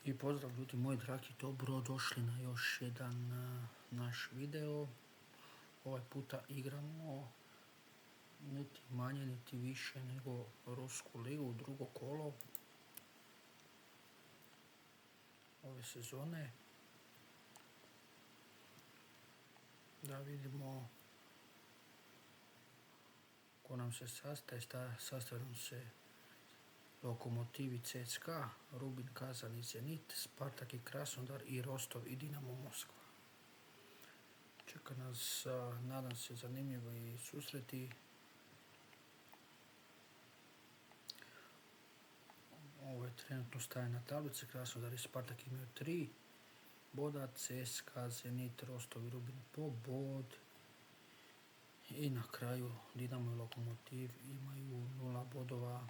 I pozdrav ljudi moji dragi, dobro došli na još jedan naš video. Ovaj puta igramo niti manje niti više nego Rusku ligu, drugo kolo ove sezone. Da vidimo ko nam se sastaje. Sastaje nam se Lokomotivi CSKA, Rubin Kazan i Zenit, Spartak i Krasnodar i Rostov i Dinamo Moskva. Čeka nas, nadam se, zanimljivi susreti. Ovo je trenutno staje na tablici. Krasnodar i Spartak imaju 3 boda, CSKA, Zenit, Rostov i Rubin po bod. I na kraju Dinamo i Lokomotiv imaju 0 bodova.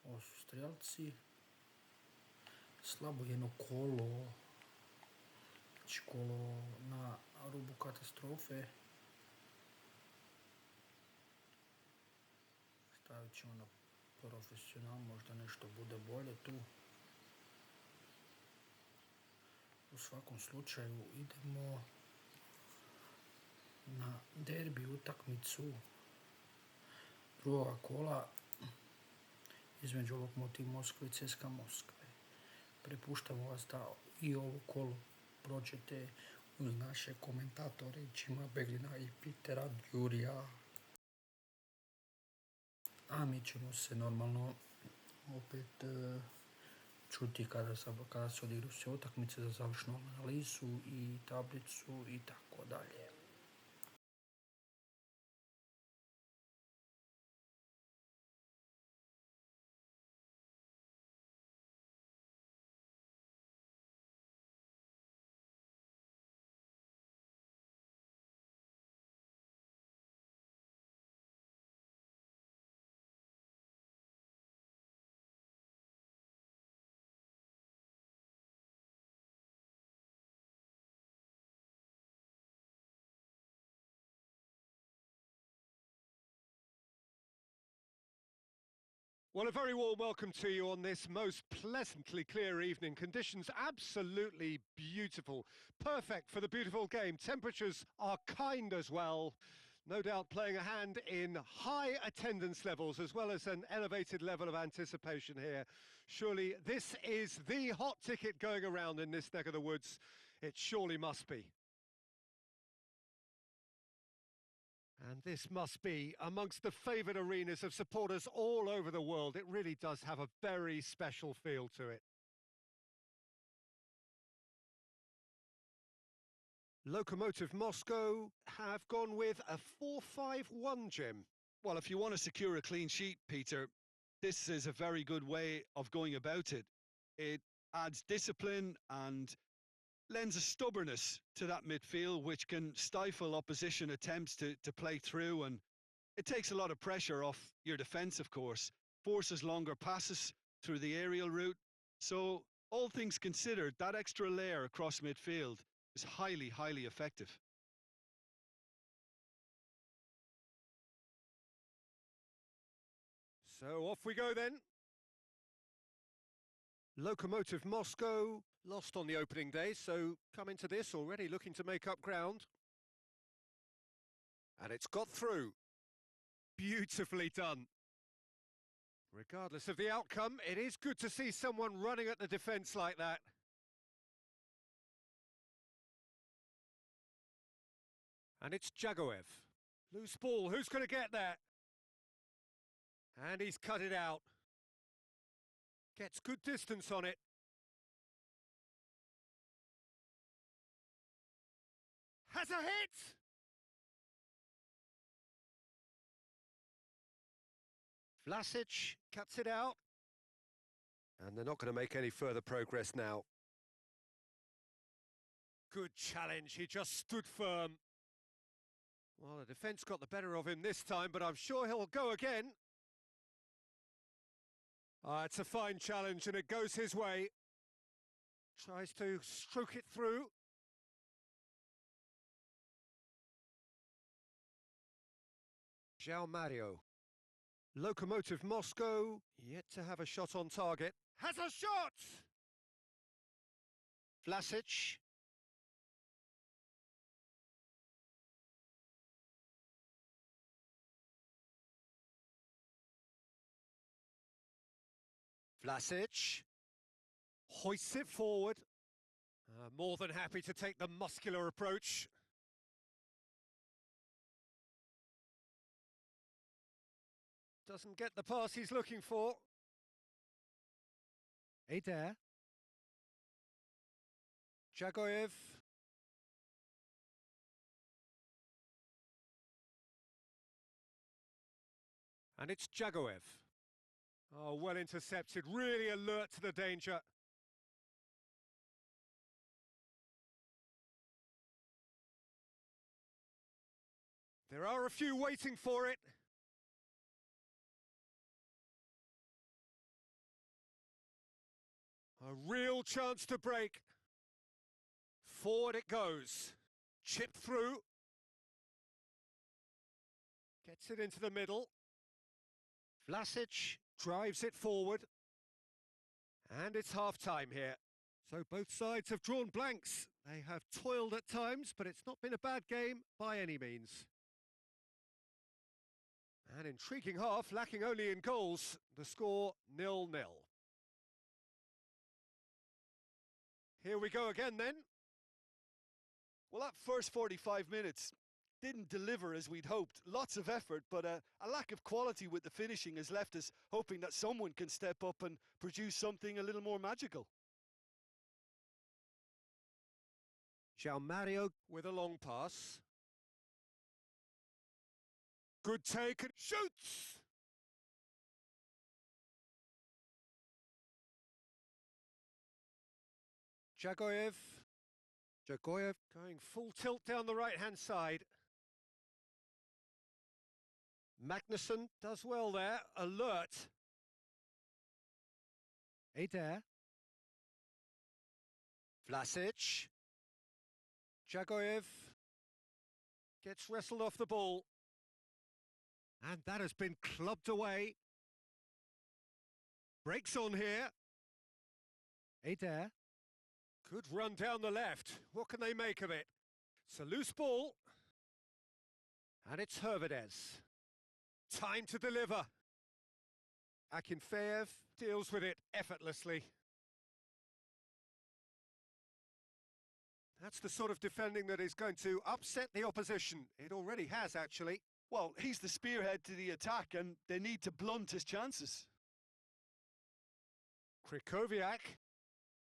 Ovo su strelci. Slabo jedno kolo. Znači kolo na rubu katastrofe. Stavit ćemo na profesional, možda nešto bude bolje tu. U svakom slučaju idemo na derbi utakmicu drugoga kola između Lokomotiv Moskve i CSKA Moskve. Prepuštamo vas da i ovo kolo prođete uz naše komentatore Čima Beglina i Pitera Djurija. A mi ćemo se normalno opet čuti kada se odigru sve utakmice za završnu analizu i tablicu i tako dalje. Well, a very warm welcome to you on this most pleasantly clear evening. Conditions absolutely beautiful. Perfect for the beautiful game. Temperatures are kind as well. No doubt playing a hand in high attendance levels as well as an elevated level of anticipation here. Surely this is the hot ticket going around in this neck of the woods. It surely must be. And this must be amongst the favoured arenas of supporters all over the world. It really does have a very special feel to it. Lokomotiv Moscow have gone with a 4-5-1, Jim. Well, if you want to secure a clean sheet, Peter, this is a very good way of going about it. It adds discipline and lends a stubbornness to that midfield, which can stifle opposition attempts to play through, and it takes a lot of pressure off your defence, of course, forces longer passes through the aerial route. So, all things considered, that extra layer across midfield is highly, highly effective. So off we go then. Lokomotiv Moscow lost on the opening day, so come into this already looking to make up ground. And it's got through. Beautifully done. Regardless of the outcome, it is good to see someone running at the defence like that. And it's Jagoev. Loose ball, who's going to get that? And he's cut it out. Gets good distance on it. Has a hit! Vlasic cuts it out. And they're not going to make any further progress now. Good challenge, he just stood firm. Well, the defence got the better of him this time, but I'm sure he'll go again. It's a fine challenge and it goes his way. Tries to stroke it through. João Mario. Lokomotiv Moscow, yet to have a shot on target. Has a shot! Vlasic. Vlasic. Hoists it forward. More than happy to take the muscular approach. Doesn't get the pass he's looking for. Adair. Jagoyev. And it's Jagoyev. Oh, well intercepted, really alert to the danger. There are a few waiting for it. A real chance to break. Forward it goes. Chip through. Gets it into the middle. Vlasic drives it forward. And it's half-time here. So both sides have drawn blanks. They have toiled at times, but it's not been a bad game by any means. An intriguing half, lacking only in goals. The score 0-0. Here we go again then. Well, that first 45 minutes didn't deliver as we'd hoped. Lots of effort, but a lack of quality with the finishing has left us hoping that someone can step up and produce something a little more magical. João Mario with a long pass. Good take and shoots! Jagoyev. Jagoyev going full tilt down the right-hand side. Magnuson does well there, alert. Adair. Vlasic. Jagoyev gets wrestled off the ball. And that has been clubbed away. Breaks on here. Adair. Good run down the left. What can they make of it? It's a loose ball. And it's Hervedez. Time to deliver. Akinfeev deals with it effortlessly. That's the sort of defending that is going to upset the opposition. It already has, actually. Well, he's the spearhead to the attack and they need to blunt his chances. Krychowiak.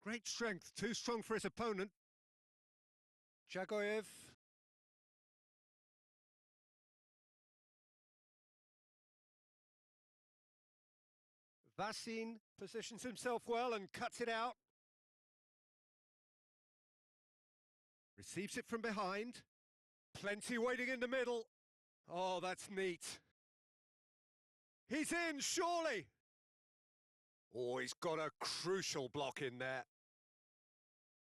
Great strength, too strong for his opponent. Jagoyev. Vasin positions himself well and cuts it out. Receives it from behind. Plenty waiting in the middle. Oh, that's neat. He's in, surely. Oh, he's got a crucial block in there.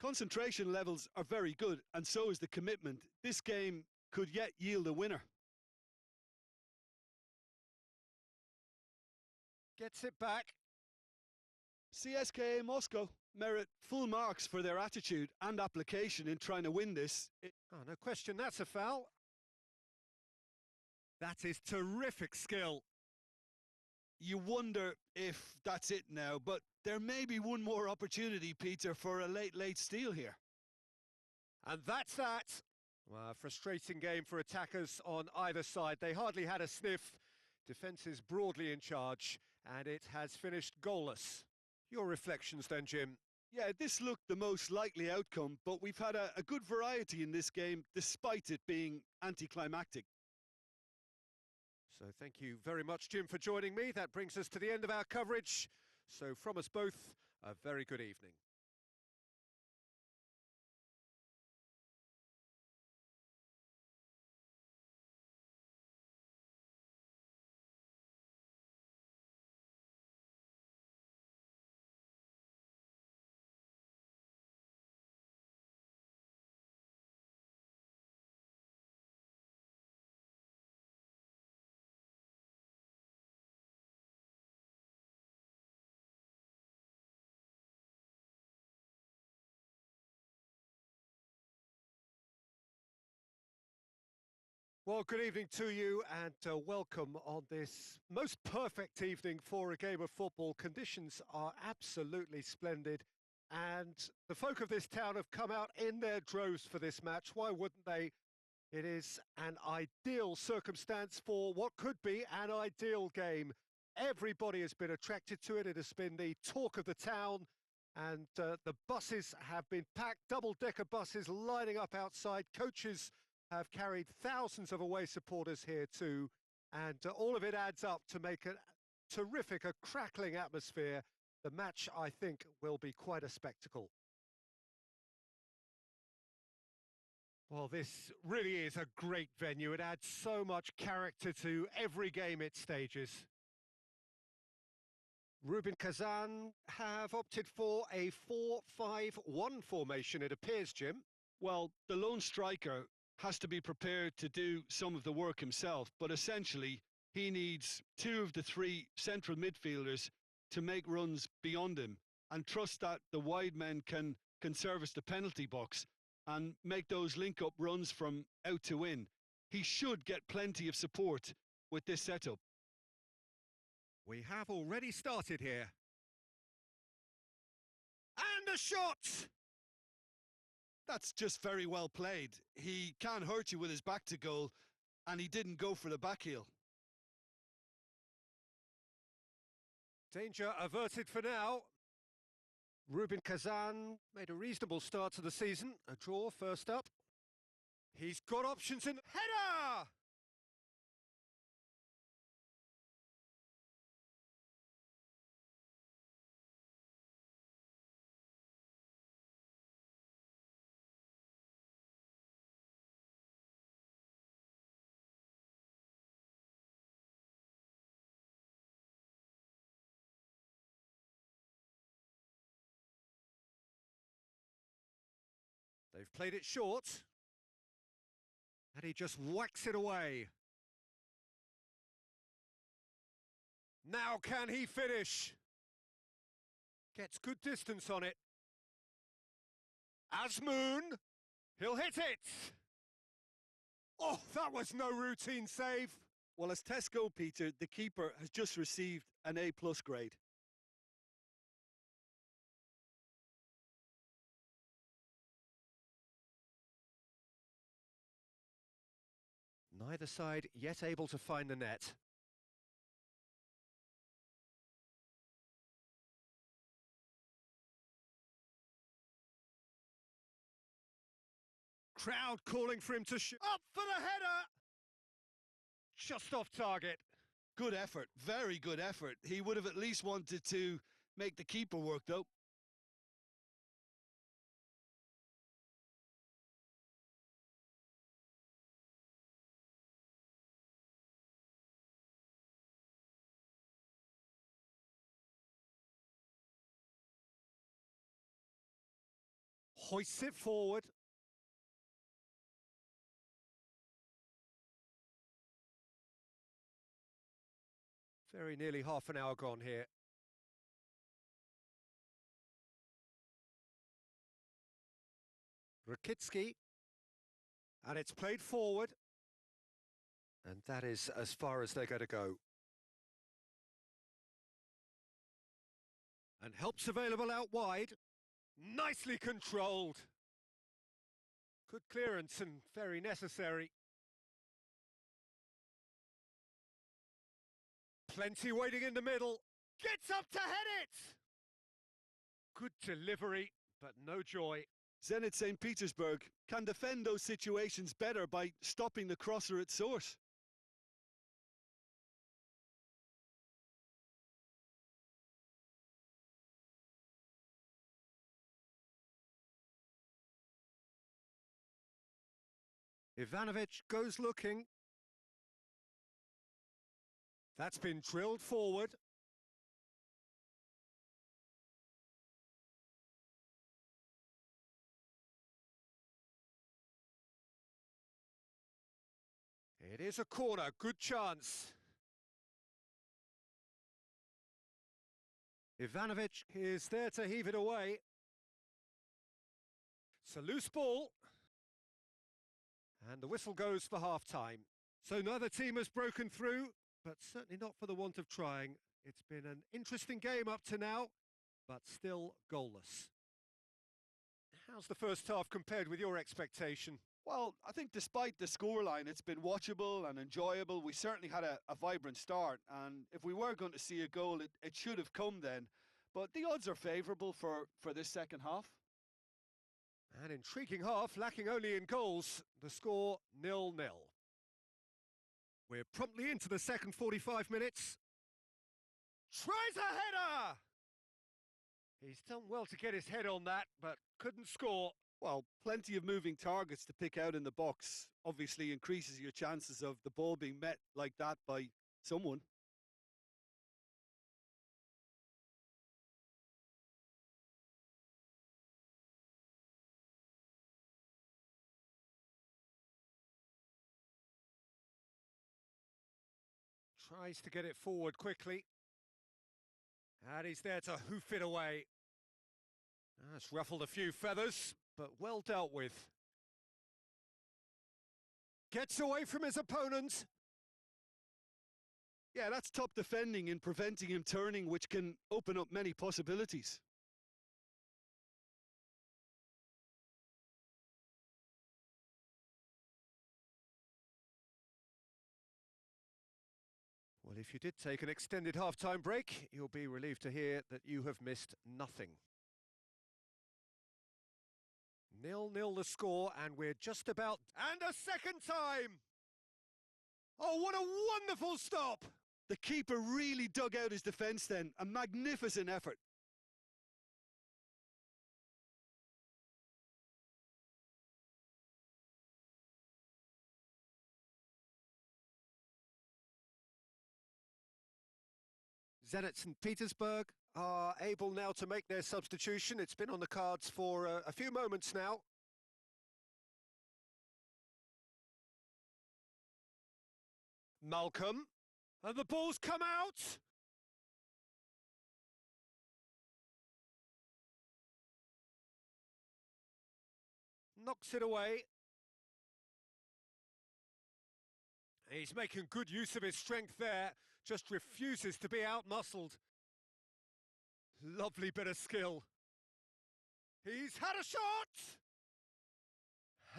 Concentration levels are very good, and so is the commitment. This game could yet yield a winner. Gets it back. CSKA Moscow merit full marks for their attitude and application in trying to win this. Oh, no question, that's a foul. That is terrific skill. You wonder if that's it now, but there may be one more opportunity, Peter, for a late steal here. And that's that. Well, a frustrating game for attackers on either side. They hardly had a sniff. Defence is broadly in charge, and it has finished goalless. Your reflections then, Jim? Yeah, this looked the most likely outcome, but we've had a good variety in this game, despite it being anticlimactic. So thank you very much, Jim, for joining me. That brings us to the end of our coverage. So from us both, a very good evening. Well, good evening to you and welcome on this most perfect evening for a game of football. Conditions are absolutely splendid and the folk of this town have come out in their droves for this match. Why wouldn't they? It is an ideal circumstance for what could be an ideal game. Everybody has been attracted to it. It has been the talk of the town and the buses have been packed, double-decker buses lining up outside. Coaches have carried thousands of away supporters here too, and all of it adds up to make a terrific, a crackling atmosphere. The match, I think, will be quite a spectacle. Well, this really is a great venue. It adds so much character to every game it stages. Rubin Kazan have opted for a 4-5-1 formation, it appears, Jim. Well, the lone striker has to be prepared to do some of the work himself, but essentially he needs two of the three central midfielders to make runs beyond him and trust that the wide men can service the penalty box and make those link-up runs from out to in. He should get plenty of support with this setup. We have already started here. And a shot! That's just very well played. He can't hurt you with his back to goal, and he didn't go for the back heel. Danger averted for now. Rubin Kazan made a reasonable start to the season. A draw first up. He's got options in... Header! They've played it short. And he just whacks it away. Now can he finish? Gets good distance on it. Azmoun. He'll hit it. Oh, that was no routine save. Well, as Tesco, Peter, the keeper has just received an A+ grade. Neither side yet able to find the net. Crowd calling for him to shoot. Up for the header! Just off target. Good effort, very good effort. He would have at least wanted to make the keeper work, though. Hoists it forward. Very nearly half an hour gone here. Rakitsky. And it's played forward. And that is as far as they're going to go. And help's available out wide. Nicely controlled. Good clearance and very necessary. Plenty waiting in the middle. Gets up to head it! Good delivery, but no joy. Zenit St. Petersburg can defend those situations better by stopping the crosser at source. Ivanovic goes looking. That's been drilled forward. It is a corner, good chance. Ivanovic is there to heave it away. It's a loose ball. And the whistle goes for half-time. So neither team has broken through, but certainly not for the want of trying. It's been an interesting game up to now, but still goalless. How's the first half compared with your expectation? Well, I think despite the scoreline, it's been watchable and enjoyable. We certainly had a vibrant start, and if we were going to see a goal, it should have come then. But the odds are favourable for this second half. An intriguing half, lacking only in goals. The score 0-0. We're promptly into the second 45 minutes. Tries a header! He's done well to get his head on that, but couldn't score. Well, plenty of moving targets to pick out in the box obviously increases your chances of the ball being met like that by someone. Tries to get it forward quickly. And he's there to hoof it away. That's ruffled a few feathers, but well dealt with. Gets away from his opponent. Yeah, that's top defending and preventing him turning, which can open up many possibilities. Well, if you did take an extended half-time break, you'll be relieved to hear that you have missed nothing. 0-0 the score, and we're just about... And a second time! Oh, what a wonderful stop! The keeper really dug out his defence then. A magnificent effort. Zenit St. Petersburg are able now to make their substitution. It's been on the cards for a few moments now. Malcolm, and the ball's come out! Knocks it away. He's making good use of his strength there, just refuses to be outmuscled. Lovely bit of skill. He's had a shot!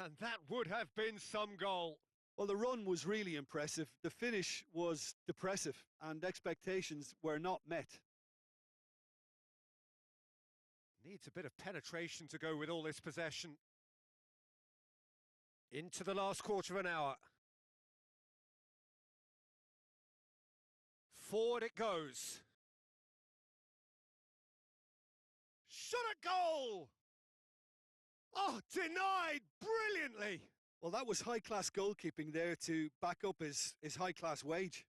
And that would have been some goal. Well, the run was really impressive. The finish was depressive, and expectations were not met. Needs a bit of penetration to go with all this possession. Into the last quarter of an hour. Forward it goes. Shot at goal! Oh, denied brilliantly! Well, that was high-class goalkeeping there to back up his high-class wage.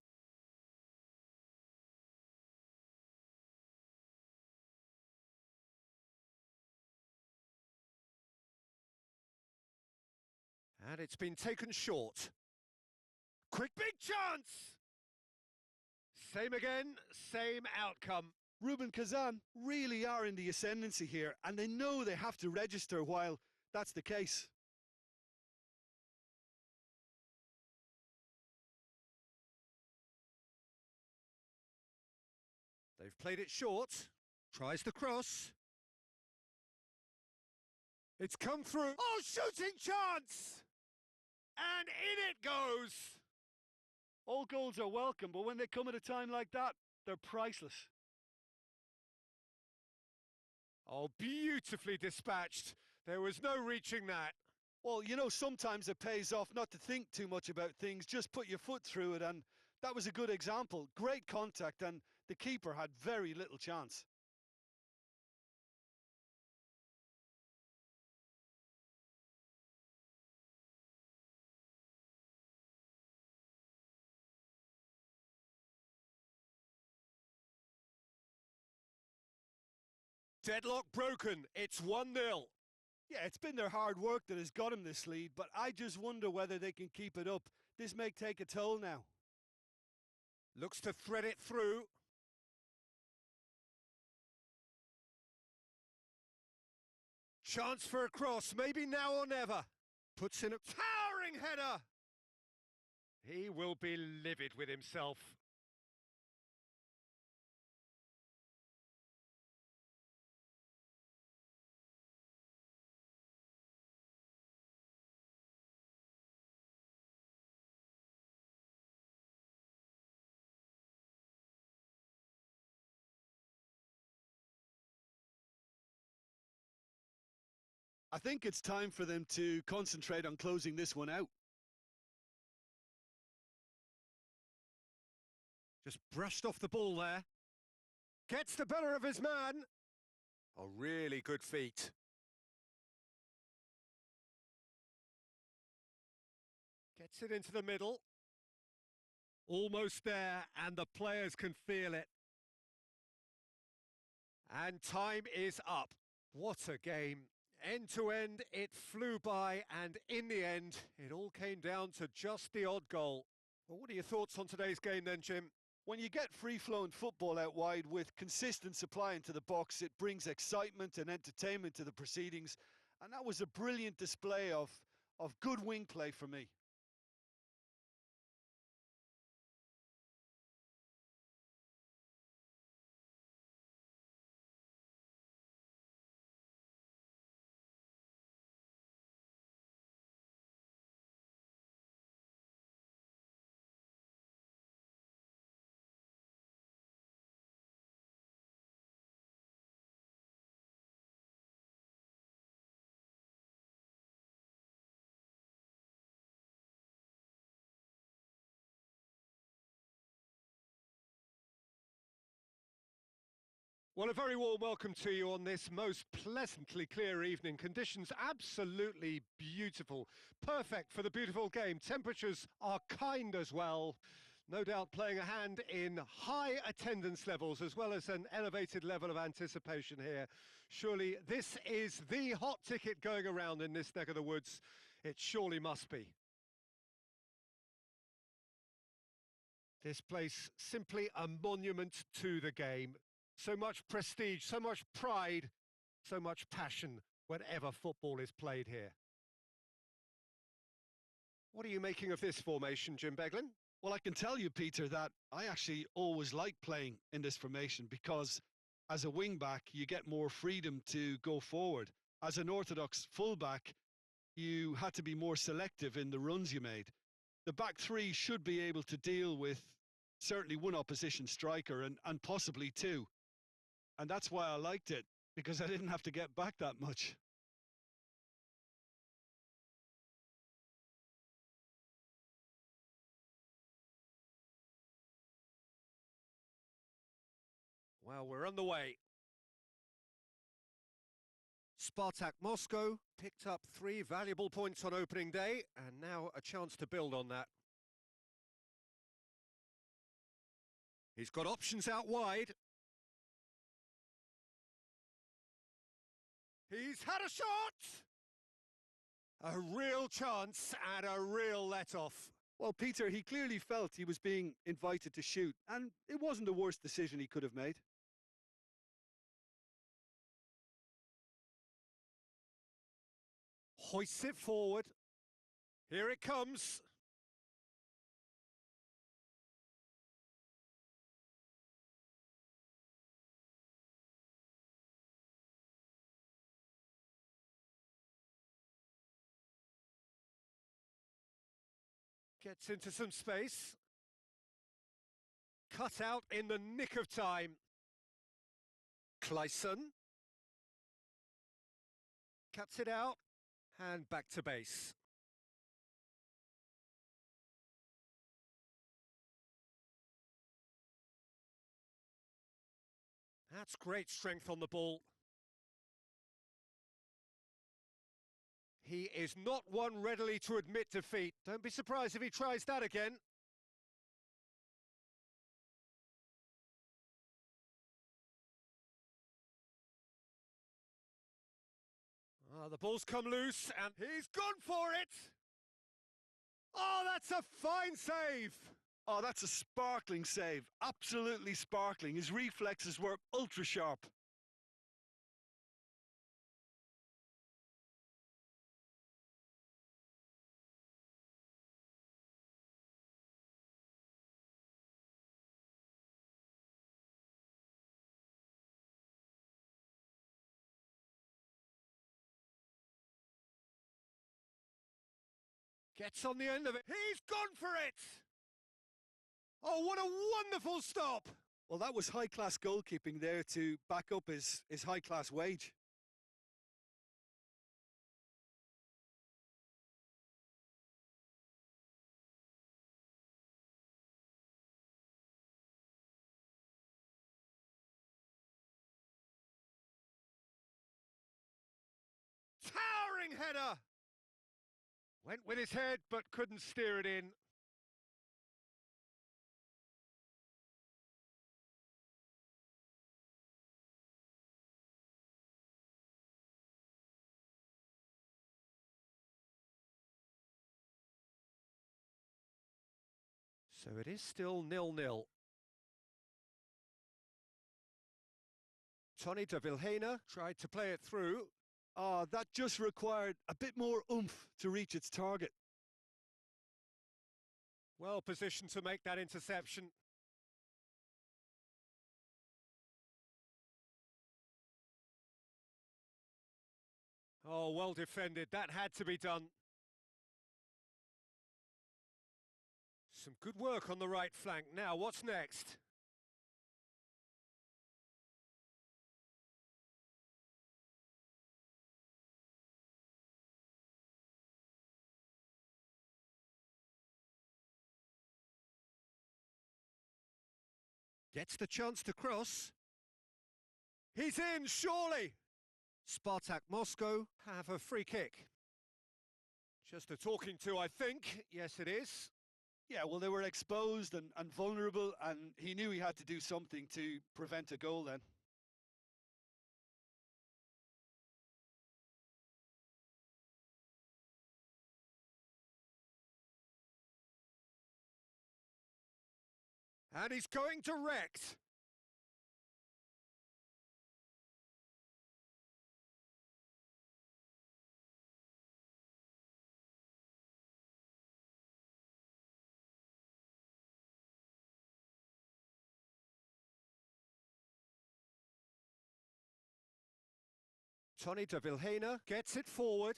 And it's been taken short. Quick big chance! Same again, same outcome. Rubin Kazan really are in the ascendancy here, and they know they have to register while that's the case. They've played it short. Tries the cross. It's come through. Oh, shooting chance! And in it goes! All goals are welcome, but when they come at a time like that, they're priceless. Oh, beautifully dispatched. There was no reaching that. Well, you know, sometimes it pays off not to think too much about things, just put your foot through it, and that was a good example. Great contact, and the keeper had very little chance. Deadlock broken. It's 1-0. Yeah, it's been their hard work that has got him this lead, but I just wonder whether they can keep it up. This may take a toll now. Looks to thread it through. Chance for a cross, maybe now or never. Puts in a towering header. He will be livid with himself. I think it's time for them to concentrate on closing this one out. Just brushed off the ball there. Gets the better of his man. A really good feat. Gets it into the middle. Almost there, and the players can feel it. And time is up. What a game. End to end, it flew by, and in the end, it all came down to just the odd goal. Well, what are your thoughts on today's game then, Jim? When you get free-flowing football out wide with consistent supply into the box, it brings excitement and entertainment to the proceedings. And that was a brilliant display of good wing play for me. Well, a very warm welcome to you on this most pleasantly clear evening. Conditions absolutely beautiful. Perfect for the beautiful game. Temperatures are kind as well. No doubt playing a hand in high attendance levels as well as an elevated level of anticipation here. Surely this is the hot ticket going around in this neck of the woods. It surely must be. This place simply a monument to the game. So much prestige, so much pride, so much passion whenever football is played here. What are you making of this formation, Jim Beglin? Well, I can tell you, Peter, that I actually always like playing in this formation because as a wing-back, you get more freedom to go forward. As an orthodox full-back, you had to be more selective in the runs you made. The back three should be able to deal with certainly one opposition striker and possibly two. And that's why I liked it, because I didn't have to get back that much. Well, we're on the way. Spartak Moscow picked up 3 valuable points on opening day, and now a chance to build on that. He's got options out wide. He's had a shot! A real chance and a real let-off. Well, Peter, he clearly felt he was being invited to shoot, and it wasn't the worst decision he could have made. Hoists it forward. Here it comes. Gets into some space. Cut out in the nick of time. Clayson. Cuts it out. And back to base. That's great strength on the ball. He is not one readily to admit defeat. Don't be surprised if he tries that again. The ball's come loose and he's gone for it! Oh, that's a fine save! Oh, that's a sparkling save. Absolutely sparkling. His reflexes were ultra sharp. Gets on the end of it. He's gone for it! Oh, what a wonderful stop! Well, that was high-class goalkeeping there to back up his high-class wage. Towering header! Went with his head, but couldn't steer it in. So it is still 0-0. Tony de Vilhena tried to play it through. That just required a bit more oomph to reach its target. Well positioned to make that interception. Oh, well defended. That had to be done. Some good work on the right flank. Now, what's next? Gets the chance to cross. He's in, surely! Spartak Moscow have a free kick. Just a talking to, I think. Yes, it is. Yeah, well, they were exposed and vulnerable, and he knew he had to do something to prevent a goal then. And he's going direct. Tony de Vilhena gets it forward.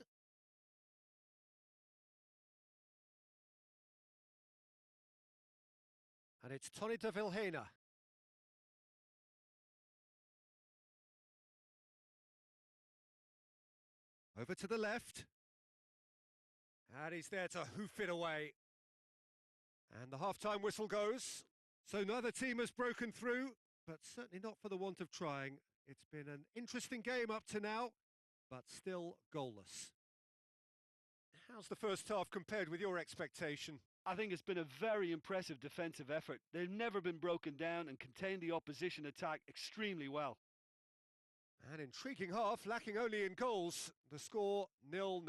And it's Tony de Vilhena. Over to the left. And he's there to hoof it away. And the half-time whistle goes. So neither team has broken through, but certainly not for the want of trying. It's been an interesting game up to now, but still goalless. How's the first half compared with your expectation? I think it's been a very impressive defensive effort. They've never been broken down and contained the opposition attack extremely well. An intriguing half, lacking only in goals. The score 0-0.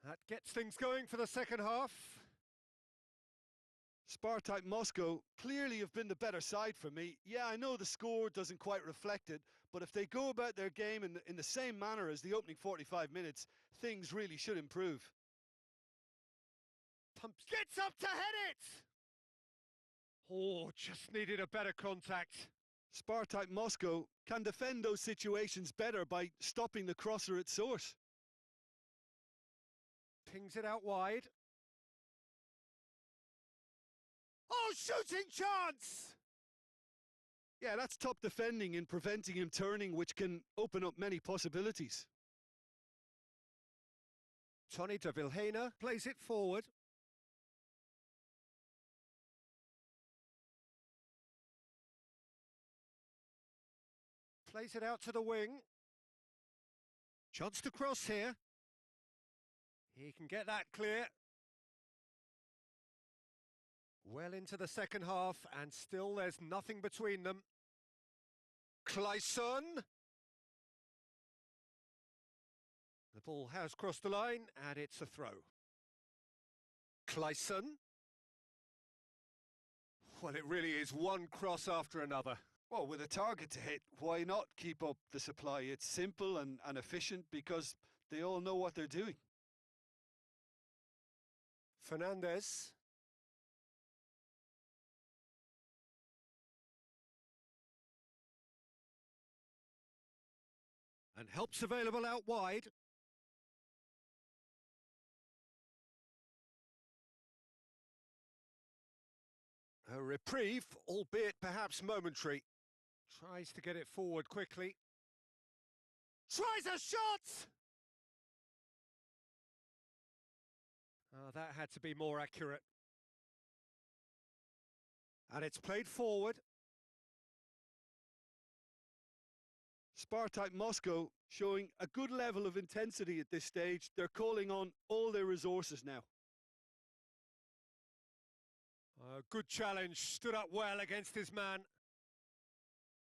That gets things going for the second half. Spartak Moscow clearly have been the better side for me. Yeah, I know the score doesn't quite reflect it, but if they go about their game in the same manner as the opening 45 minutes, things really should improve. Gets up to head it! Oh, just needed a better contact. Spartak Moscow can defend those situations better by stopping the crosser at source. Pings it out wide. Oh, shooting chance! Yeah, that's top defending in preventing him turning, which can open up many possibilities. Tony de Vilhena plays it forward. Plays it out to the wing. Chance to cross here. He can get that clear. Well into the second half, and still there's nothing between them. Clayson. The ball has crossed the line, and it's a throw. Clayson. Well, it really is one cross after another. Well, with a target to hit, why not keep up the supply? It's simple and efficient because they all know what they're doing. Fernandez. And help's available out wide. A reprieve, albeit perhaps momentary. Tries to get it forward quickly. Tries a shot! That had to be more accurate. And it's played forward. Spartak Moscow showing a good level of intensity at this stage. They're calling on all their resources now. Good challenge, stood up well against his man.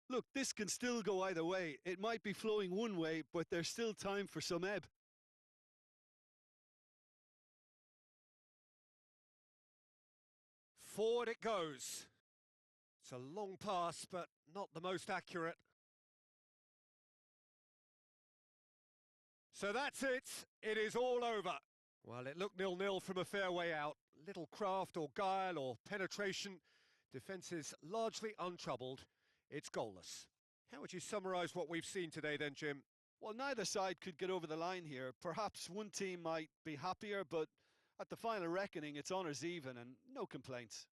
Look, this can still go either way. It might be flowing one way, but there's still time for some ebb. Forward it goes. It's a long pass, but not the most accurate. So that's it. It is all over. Well, it looked 0-0 from a fair way out. Little craft or guile or penetration. Defence is largely untroubled. It's goalless. How would you summarise what we've seen today then, Jim? Well, neither side could get over the line here. Perhaps one team might be happier, but at the final reckoning, it's honours even and no complaints.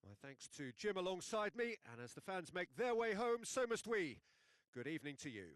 My thanks to Jim alongside me, and as the fans make their way home, so must we. Good evening to you.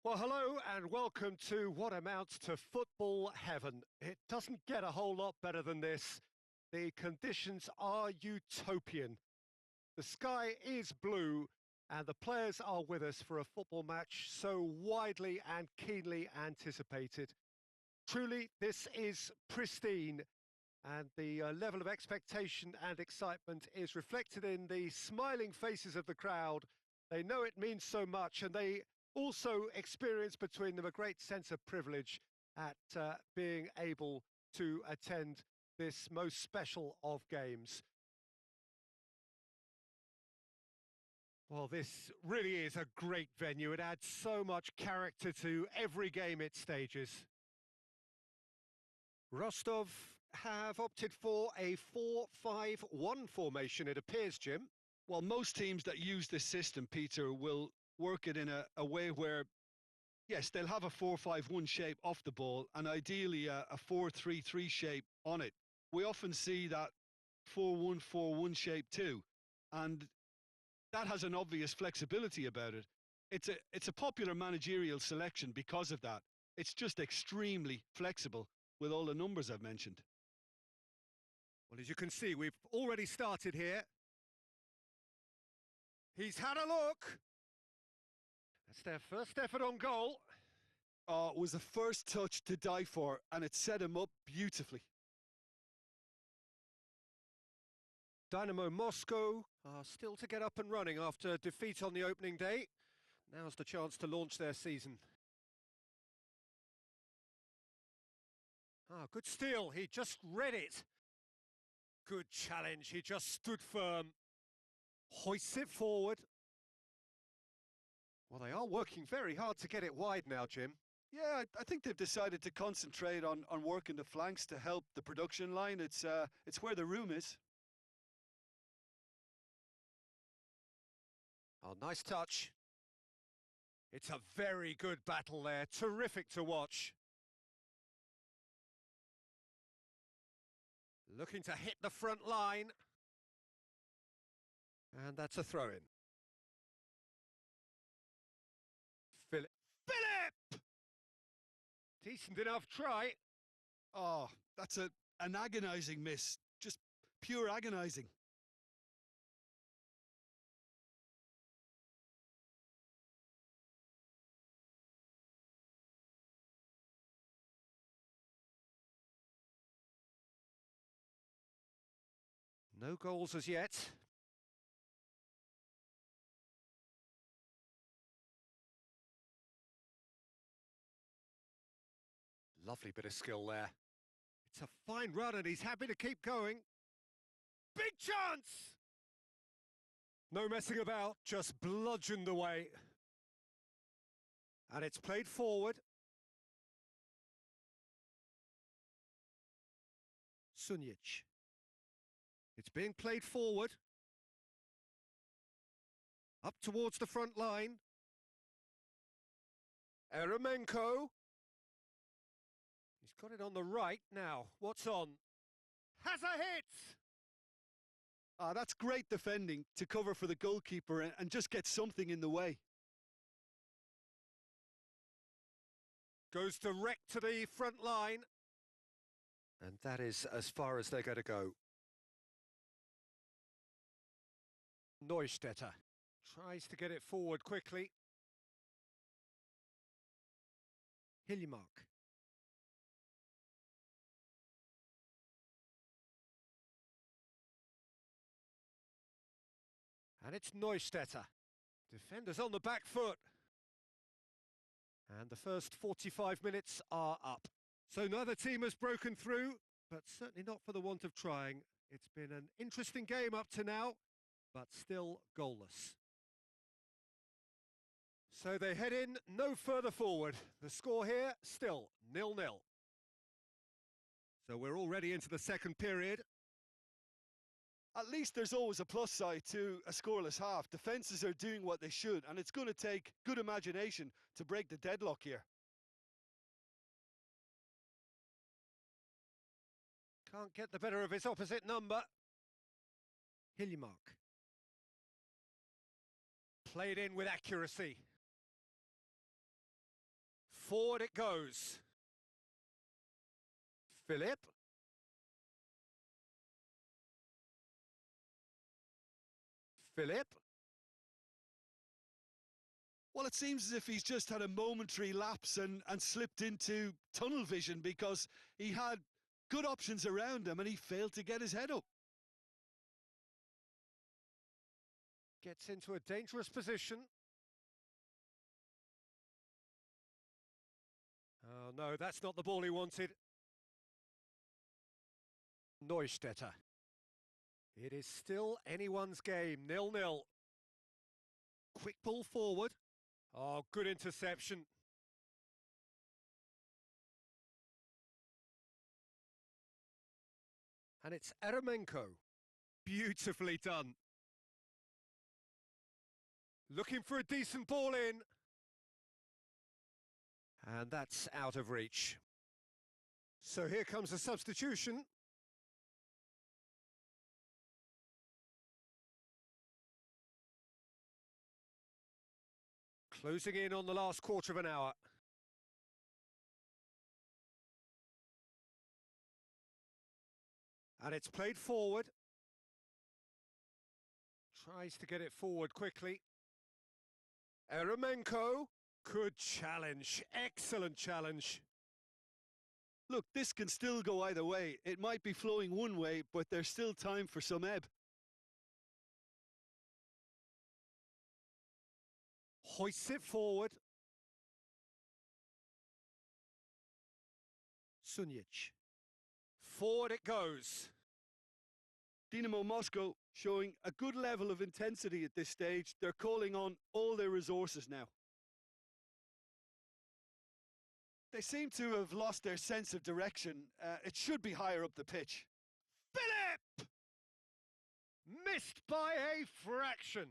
Well, hello and welcome to what amounts to football heaven. It doesn't get a whole lot better than this. The conditions are utopian. The sky is blue and the players are with us for a football match so widely and keenly anticipated. Truly, this is pristine, and the level of expectation and excitement is reflected in the smiling faces of the crowd. They know it means so much, and they also experience between them a great sense of privilege at being able to attend this most special of games. Well, this really is a great venue. It adds so much character to every game it stages. Rostov have opted for a 4-5-1 formation, it appears, Jim. Well, most teams that use this system, Peter, will work it in a way where, yes, they'll have a 4-5-1 shape off the ball and ideally a 4-3-3 shape on it. We often see that 4-1-4-1 shape too, and that has an obvious flexibility about it. It's a popular managerial selection because of that. It's just extremely flexible with all the numbers I've mentioned. Well, as you can see, we've already started here. He's had a look. That's their first effort on goal. It was the first touch to die for, and it set him up beautifully. Dynamo Moscow are still to get up and running after defeat on the opening day. Now's the chance to launch their season. Good steal. He just read it. Good challenge. He just stood firm. Hoists it forward. Well, they are working very hard to get it wide now, Jim. Yeah, I think they've decided to concentrate on working the flanks to help the production line. It's where the room is. Oh, nice touch. It's a very good battle there. Terrific to watch. Looking to hit the front line. And that's a throw-in. Philip! Decent enough try. Oh, that's an agonising miss. Just pure agonising. No goals as yet. Lovely bit of skill there. It's a fine run and he's happy to keep going. Big chance! No messing about, just bludgeoned away. And it's played forward. Sunjic. It's being played forward. Up towards the front line. Eremenko. He's got it on the right now. What's on? Has a hit! That's great defending to cover for the goalkeeper and just get something in the way. Goes direct to the front line. And that is as far as they're going to go. Neustädter tries to get it forward quickly. Hiljemark. And it's Neustädter. Defenders on the back foot. And the first 45 minutes are up. So neither team has broken through, but certainly not for the want of trying. It's been an interesting game up to now, but still goalless. So they head in no further forward. The score here, still 0-0. So we're already into the second period. At least there's always a plus side to a scoreless half. Defences are doing what they should, and it's going to take good imagination to break the deadlock here. Can't get the better of his opposite number. Hiljemark. Played in with accuracy. Forward it goes. Philip. Philip. Well, it seems as if he's just had a momentary lapse and slipped into tunnel vision because he had good options around him and he failed to get his head up. Gets into a dangerous position. Oh no, that's not the ball he wanted. Neustädter. It is still anyone's game, 0-0. Quick ball forward. Oh, good interception. And it's Eremenko. Beautifully done. Looking for a decent ball in. And that's out of reach. So here comes a substitution. Closing in on the last quarter of an hour. And it's played forward. Tries to get it forward quickly. Eremenko. Good challenge. Excellent challenge. Look, this can still go either way. It might be flowing one way, but there's still time for some ebb. Hoists it forward. Sunjic. Forward it goes. Dynamo Moscow showing a good level of intensity at this stage. They're calling on all their resources now. They seem to have lost their sense of direction. It should be higher up the pitch. Philip! Missed by a fraction.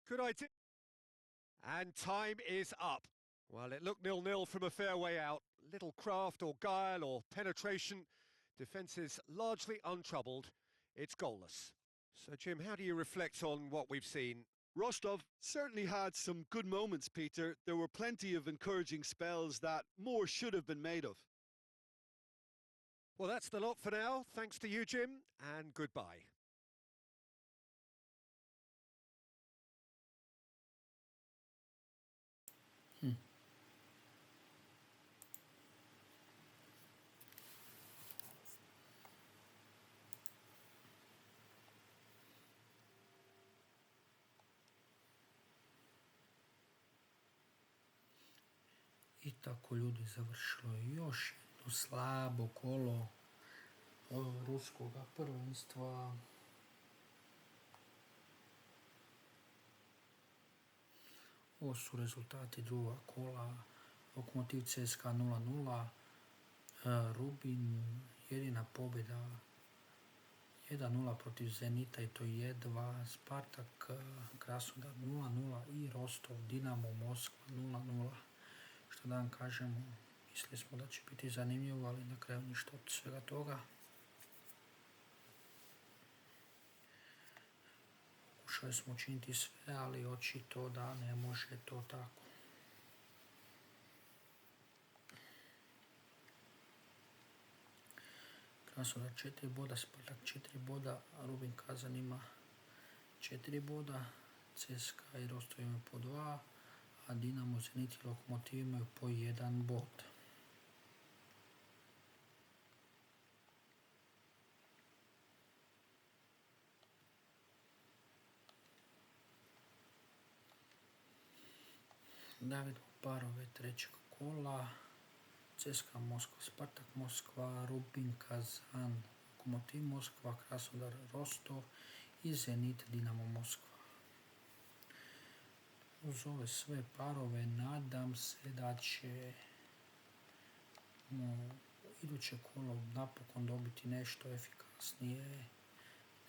Good idea. And time is up. Well, it looked 0-0 from a fair way out. Little craft or guile or penetration Defence is largely untroubled. It's goalless. So, Jim, how do you reflect on what we've seen? Rostov certainly had some good moments, Peter. There were plenty of encouraging spells that more should have been made of. Well, that's the lot for now. Thanks to you, Jim, and goodbye. I tako, ljudi, završilo je još jedno slabo kolo ruskog prvenstva. Ovo su rezultati druga kola. Lokomotiv CSKA 0-0, Rubin jedina pobjeda 1-0 protiv Zenita i to jedva, Spartak Krasnodar 0-0 i Rostov Dinamo Moskva 0-0. Što da vam kažemo, mislili smo da će biti zanimljivo, ali na kraju ništa od svega toga. Pokušali smo učiniti sve, ali očito da ne može to tako. Krasnodar 4 boda, Spartak 4 boda, Rubin Kazan ima 4 boda, CSKA i Rostov imaju po 2, a Dinamo, Zenit i Lokomotiv imaju po 1 bod. Da vidimo parove trećeg kola. CSKA Moskva, Spartak Moskva, Rubin Kazan, Lokomotiv Moskva, Krasnodar Rostov i Zenit Dinamo Moskva. Uz ove sve parove nadam se da će iduće kolo napokon dobiti nešto efikasnije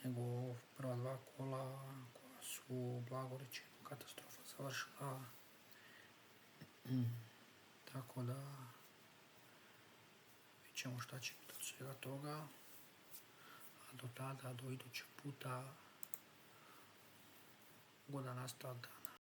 nego prva dva kola koja su, blago rečeno, katastrofa završila. Tako da vidjet ćemo šta će biti od svega toga. A do tada, do idućeg puta, ugodan nastavak dana.